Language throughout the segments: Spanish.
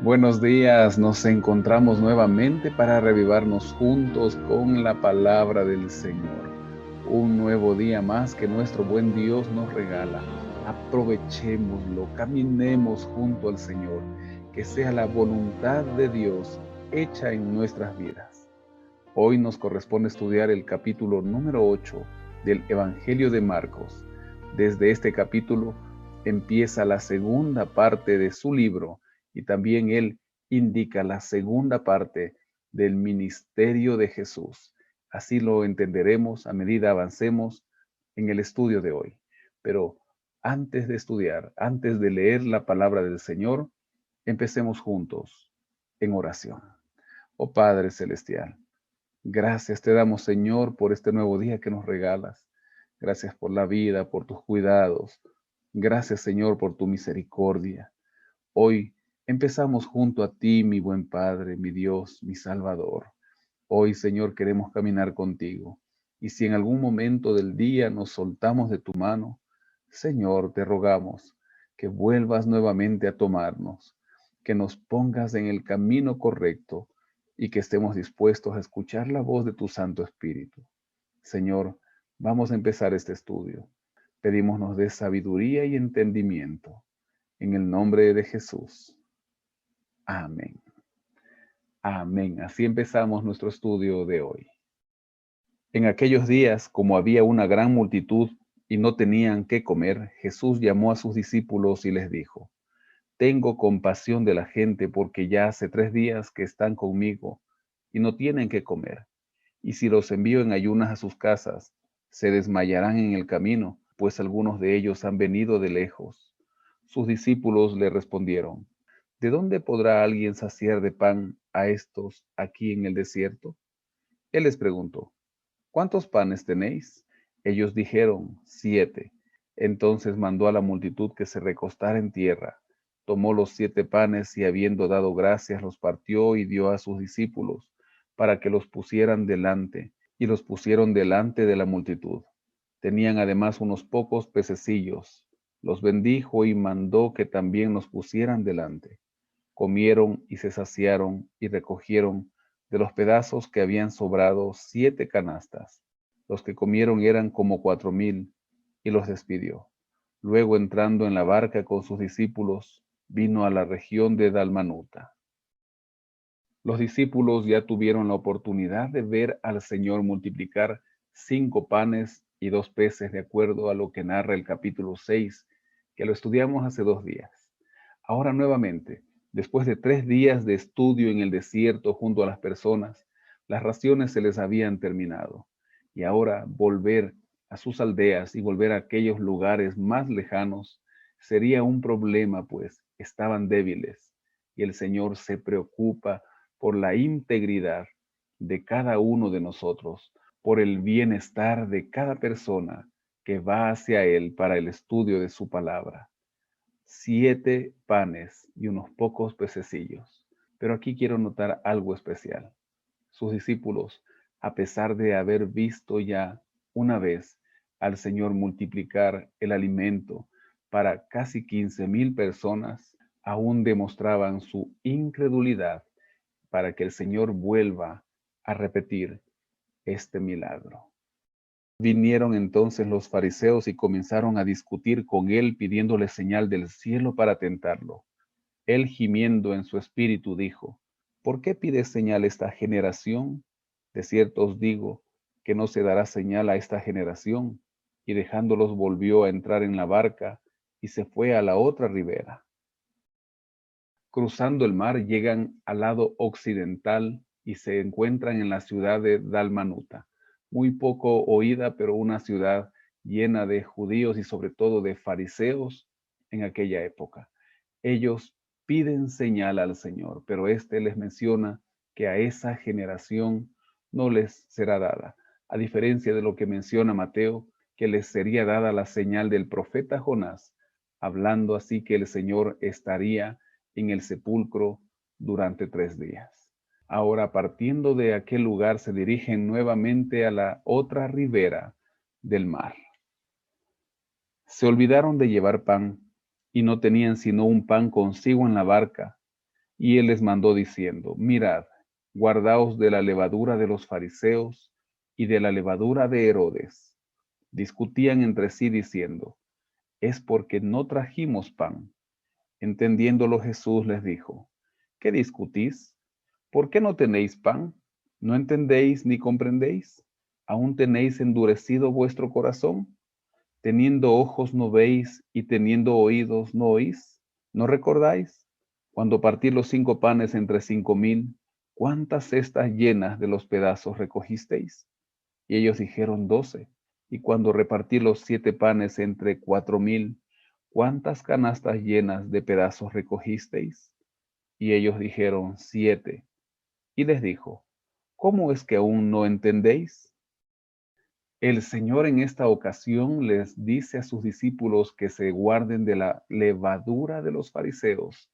Buenos días, nos encontramos nuevamente para reavivarnos juntos con la palabra del Señor. Un nuevo día más que nuestro buen Dios nos regala. Aprovechémoslo, caminemos junto al Señor, que sea la voluntad de Dios hecha en nuestras vidas. Hoy nos corresponde estudiar el capítulo número 8 del Evangelio de Marcos. Desde este capítulo empieza la segunda parte de su libro y también él indica la segunda parte del ministerio de Jesús. Así lo entenderemos a medida avancemos en el estudio de hoy. Pero antes de estudiar, antes de leer la palabra del Señor, empecemos juntos en oración. Oh Padre Celestial, gracias te damos, Señor, por este nuevo día que nos regalas. Gracias por la vida, por tus cuidados. Gracias, Señor, por tu misericordia. Hoy empezamos junto a ti, mi buen Padre, mi Dios, mi Salvador. Hoy, Señor, queremos caminar contigo. Y si en algún momento del día nos soltamos de tu mano, Señor, te rogamos que vuelvas nuevamente a tomarnos, que nos pongas en el camino correcto y que estemos dispuestos a escuchar la voz de tu Santo Espíritu. Señor, vamos a empezar este estudio. Pedimos nos des sabiduría y entendimiento. En el nombre de Jesús. Amén. Amén. Así empezamos nuestro estudio de hoy. En aquellos días, como había una gran multitud y no tenían qué comer, Jesús llamó a sus discípulos y les dijo: Tengo compasión de la gente porque ya hace 3 días que están conmigo y no tienen qué comer. Y si los envío en ayunas a sus casas, se desmayarán en el camino, pues algunos de ellos han venido de lejos. Sus discípulos le respondieron: ¿De dónde podrá alguien saciar de pan a estos aquí en el desierto? Él les preguntó: ¿Cuántos panes tenéis? Ellos dijeron: 7. Entonces mandó a la multitud que se recostara en tierra. Tomó los 7 panes y habiendo dado gracias los partió y dio a sus discípulos para que los pusieran delante, y los pusieron delante de la multitud. Tenían además unos pocos pececillos. Los bendijo y mandó que también los pusieran delante. Comieron y se saciaron y recogieron de los pedazos que habían sobrado 7 canastas. Los que comieron eran como 4,000, y los despidió. Luego, entrando en la barca con sus discípulos, vino a la región de Dalmanuta. Los discípulos ya tuvieron la oportunidad de ver al Señor multiplicar 5 panes y 2 peces, de acuerdo a lo que narra el capítulo 6, que lo estudiamos hace 2 días. Ahora nuevamente, después de 3 días de estudio en el desierto junto a las personas, las raciones se les habían terminado. Y ahora volver a sus aldeas y volver a aquellos lugares más lejanos sería un problema, pues estaban débiles. Y el Señor se preocupa por la integridad de cada uno de nosotros, por el bienestar de cada persona que va hacia Él para el estudio de su palabra. 7 panes y unos pocos pececillos. Pero aquí quiero notar algo especial. Sus discípulos, a pesar de haber visto ya una vez al Señor multiplicar el alimento para casi 15,000 personas, aún demostraban su incredulidad para que el Señor vuelva a repetir este milagro. Vinieron entonces los fariseos y comenzaron a discutir con él, pidiéndole señal del cielo para tentarlo. Él, gimiendo en su espíritu, dijo: ¿Por qué pide señal esta generación? De cierto os digo que no se dará señal a esta generación. Y dejándolos volvió a entrar en la barca y se fue a la otra ribera. Cruzando el mar, llegan al lado occidental y se encuentran en la ciudad de Dalmanuta, muy poco oída, pero una ciudad llena de judíos y sobre todo de fariseos en aquella época. Ellos piden señal al Señor, pero éste les menciona que a esa generación no les será dada, a diferencia de lo que menciona Mateo, que les sería dada la señal del profeta Jonás, hablando así que el Señor estaría en el sepulcro durante 3 días. Ahora, partiendo de aquel lugar, se dirigen nuevamente a la otra ribera del mar. Se olvidaron de llevar pan y no tenían sino un pan consigo en la barca. Y él les mandó diciendo, mirad, guardaos de la levadura de los fariseos y de la levadura de Herodes. Discutían entre sí diciendo, es porque no trajimos pan. Entendiéndolo Jesús les dijo, ¿qué discutís? ¿Por qué no tenéis pan? ¿No entendéis ni comprendéis? ¿Aún tenéis endurecido vuestro corazón? Teniendo ojos no veis y teniendo oídos no oís. ¿No recordáis? Cuando partí los 5 panes entre 5,000, ¿cuántas cestas llenas de los pedazos recogisteis? Y ellos dijeron 12. Y cuando repartí los 7 panes entre 4,000, ¿cuántas canastas llenas de pedazos recogisteis? Y ellos dijeron 7. Y les dijo, ¿cómo es que aún no entendéis? El Señor en esta ocasión les dice a sus discípulos que se guarden de la levadura de los fariseos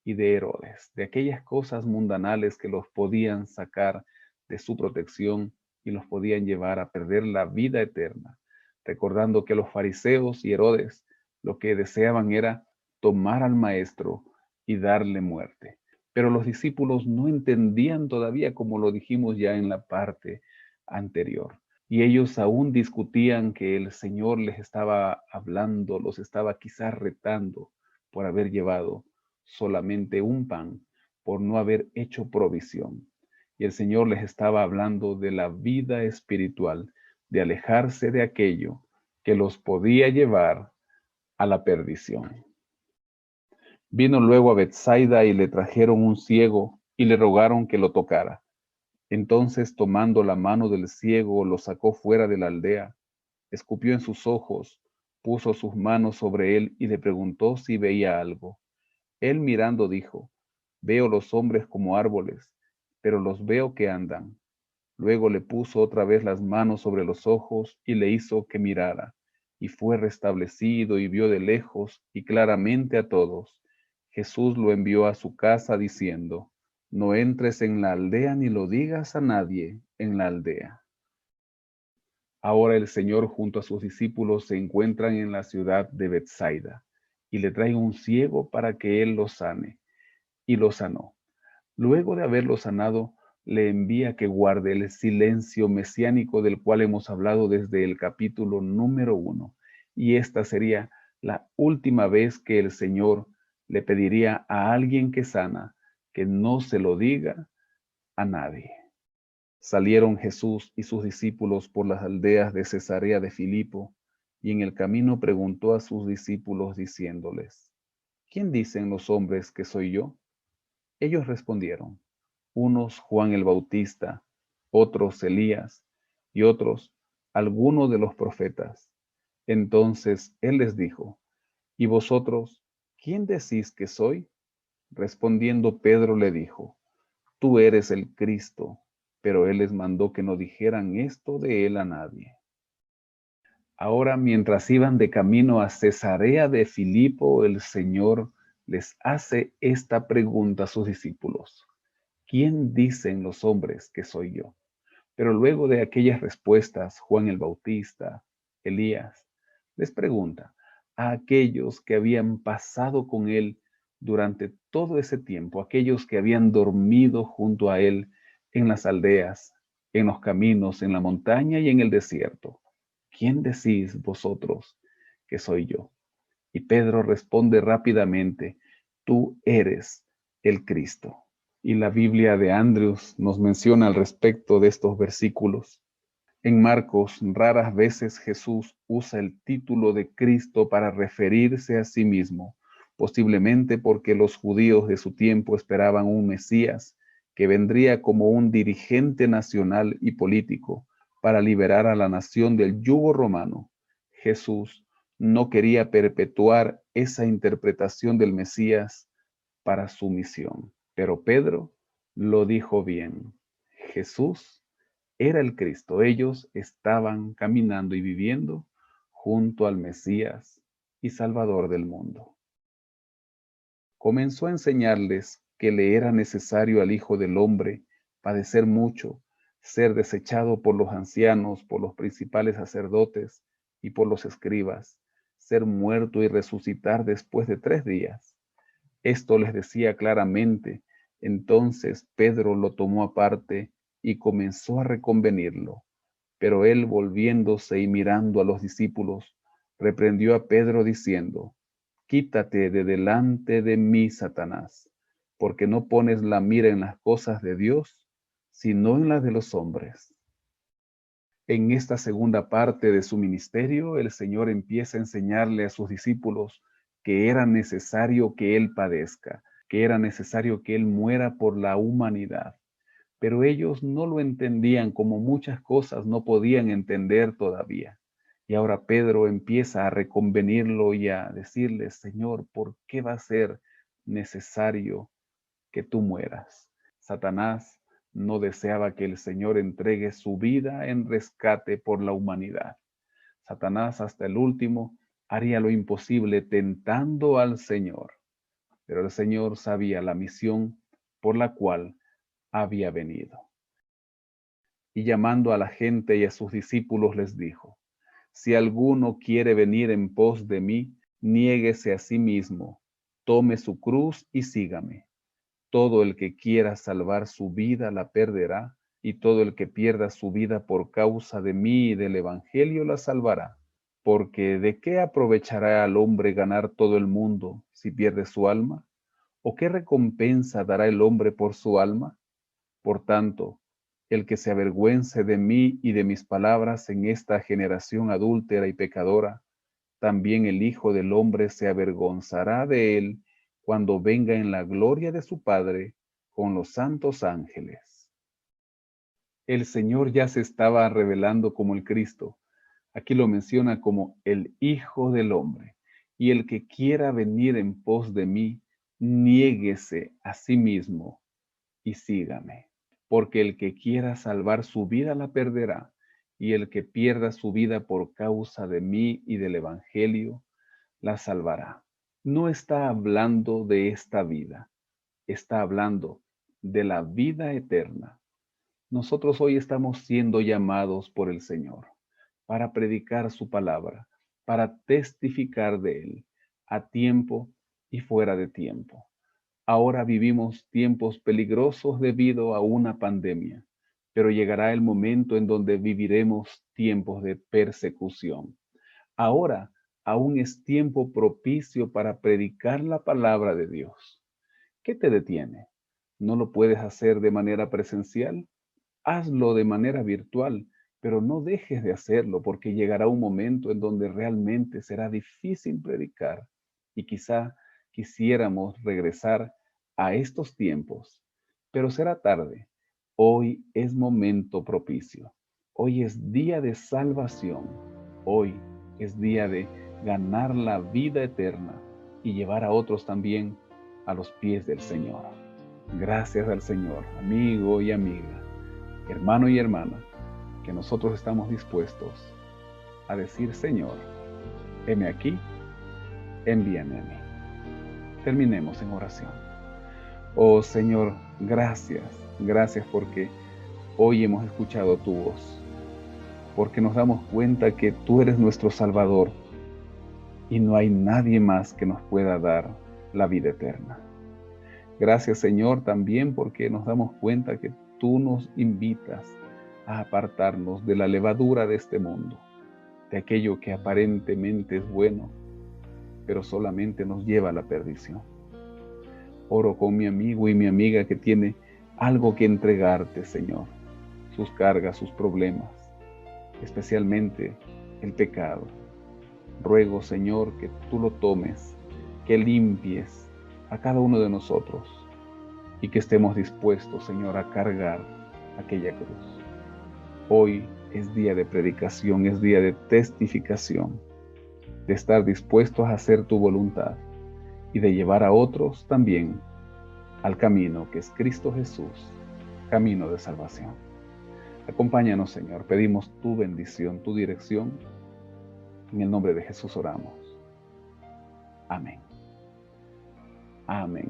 y de Herodes, de aquellas cosas mundanales que los podían sacar de su protección y los podían llevar a perder la vida eterna, recordando que los fariseos y Herodes lo que deseaban era tomar al maestro y darle muerte. Pero los discípulos no entendían todavía, como lo dijimos ya en la parte anterior. Y ellos aún discutían que el Señor les estaba hablando, los estaba quizás retando por haber llevado solamente un pan, por no haber hecho provisión. Y el Señor les estaba hablando de la vida espiritual, de alejarse de aquello que los podía llevar a la perdición. Vino luego a Betsaida y le trajeron un ciego y le rogaron que lo tocara. Entonces, tomando la mano del ciego, lo sacó fuera de la aldea, escupió en sus ojos, puso sus manos sobre él y le preguntó si veía algo. Él mirando dijo, veo los hombres como árboles, pero los veo que andan. Luego le puso otra vez las manos sobre los ojos y le hizo que mirara, y fue restablecido y vio de lejos y claramente a todos. Jesús lo envió a su casa diciendo, no entres en la aldea ni lo digas a nadie en la aldea. Ahora el Señor junto a sus discípulos se encuentran en la ciudad de Betsaida y le traen un ciego para que él lo sane. Y lo sanó. Luego de haberlo sanado, le envía que guarde el silencio mesiánico del cual hemos hablado desde el capítulo número 1. Y esta sería la última vez que el Señor le pediría a alguien que sana que no se lo diga a nadie. Salieron Jesús y sus discípulos por las aldeas de Cesarea de Filipo, y en el camino preguntó a sus discípulos diciéndoles, ¿quién dicen los hombres que soy yo? Ellos respondieron, unos Juan el Bautista, otros Elías, y otros alguno de los profetas. Entonces él les dijo, ¿y vosotros, quién decís que soy? Respondiendo Pedro le dijo, tú eres el Cristo. Pero él les mandó que no dijeran esto de él a nadie. Ahora, mientras iban de camino a Cesarea de Filipo, el Señor les hace esta pregunta a sus discípulos. ¿Quién dicen los hombres que soy yo? Pero luego de aquellas respuestas, Juan el Bautista, Elías, les pregunta a aquellos que habían pasado con él durante todo ese tiempo, aquellos que habían dormido junto a él en las aldeas, en los caminos, en la montaña y en el desierto. ¿Quién decís vosotros que soy yo? Y Pedro responde rápidamente, tú eres el Cristo. Y la Biblia de Andrews nos menciona al respecto de estos versículos. En Marcos, raras veces Jesús usa el título de Cristo para referirse a sí mismo, posiblemente porque los judíos de su tiempo esperaban un Mesías que vendría como un dirigente nacional y político para liberar a la nación del yugo romano. Jesús no quería perpetuar esa interpretación del Mesías para su misión. Pero Pedro lo dijo bien. Jesús era el Cristo. Ellos estaban caminando y viviendo junto al Mesías y Salvador del mundo. Comenzó a enseñarles que le era necesario al Hijo del Hombre padecer mucho, ser desechado por los ancianos, por los principales sacerdotes y por los escribas, ser muerto y resucitar después de 3 días. Esto les decía claramente Entonces Pedro lo tomó aparte y comenzó a reconvenirlo. Pero él, volviéndose y mirando a los discípulos, reprendió a Pedro diciendo: Quítate de delante de mí, Satanás, porque no pones la mira en las cosas de Dios, sino en las de los hombres. En esta segunda parte de su ministerio, el Señor empieza a enseñarle a sus discípulos que era necesario que Él padezca, que era necesario que Él muera por la humanidad. Pero ellos no lo entendían, como muchas cosas no podían entender todavía. Y ahora Pedro empieza a reconvenirlo y a decirle: Señor, ¿por qué va a ser necesario que tú mueras? Satanás no deseaba que el Señor entregue su vida en rescate por la humanidad. Satanás hasta el último haría lo imposible tentando al Señor. Pero el Señor sabía la misión por la cual había venido. Y llamando a la gente y a sus discípulos les dijo: Si alguno quiere venir en pos de mí, niéguese a sí mismo, tome su cruz y sígame. Todo el que quiera salvar su vida la perderá, y todo el que pierda su vida por causa de mí y del Evangelio la salvará. Porque ¿de qué aprovechará al hombre ganar todo el mundo si pierde su alma? ¿O qué recompensa dará el hombre por su alma? Por tanto, el que se avergüence de mí y de mis palabras en esta generación adúltera y pecadora, también el Hijo del Hombre se avergonzará de él cuando venga en la gloria de su Padre con los santos ángeles. El Señor ya se estaba revelando como el Cristo. Aquí lo menciona como el Hijo del Hombre. Y el que quiera venir en pos de mí, niéguese a sí mismo y sígame. Porque el que quiera salvar su vida la perderá, y el que pierda su vida por causa de mí y del Evangelio la salvará. No está hablando de esta vida, está hablando de la vida eterna. Nosotros hoy estamos siendo llamados por el Señor para predicar su palabra, para testificar de Él, a tiempo y fuera de tiempo. Ahora vivimos tiempos peligrosos debido a una pandemia, pero llegará el momento en donde viviremos tiempos de persecución. Ahora aún es tiempo propicio para predicar la palabra de Dios. ¿Qué te detiene? ¿No lo puedes hacer de manera presencial? Hazlo de manera virtual, pero no dejes de hacerlo, porque llegará un momento en donde realmente será difícil predicar y quizá quisiéramos regresar a estos tiempos, pero será tarde. Hoy es momento propicio. Hoy es día de salvación. Hoy es día de ganar la vida eterna y llevar a otros también a los pies del Señor. Gracias al Señor, amigo y amiga, hermano y hermana, que nosotros estamos dispuestos a decir: Señor, heme aquí, envíame a mí. Terminemos en oración. Oh Señor, gracias porque hoy hemos escuchado tu voz, porque nos damos cuenta que tú eres nuestro Salvador y no hay nadie más que nos pueda dar la vida eterna. Gracias, Señor, también porque nos damos cuenta que tú nos invitas a apartarnos de la levadura de este mundo, de aquello que aparentemente es bueno, pero solamente nos lleva a la perdición. Oro con mi amigo y mi amiga que tiene algo que entregarte, Señor, sus cargas, sus problemas, especialmente el pecado. Ruego, Señor, que tú lo tomes, que limpies a cada uno de nosotros y que estemos dispuestos, Señor, a cargar aquella cruz. Hoy es día de predicación, es día de testificación, de estar dispuestos a hacer tu voluntad y de llevar a otros también al camino que es Cristo Jesús, camino de salvación. Acompáñanos, Señor, pedimos tu bendición, tu dirección. En el nombre de Jesús oramos. Amén. Amén.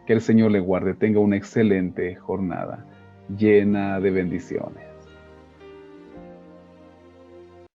Que el Señor le guarde, tenga una excelente jornada llena de bendiciones.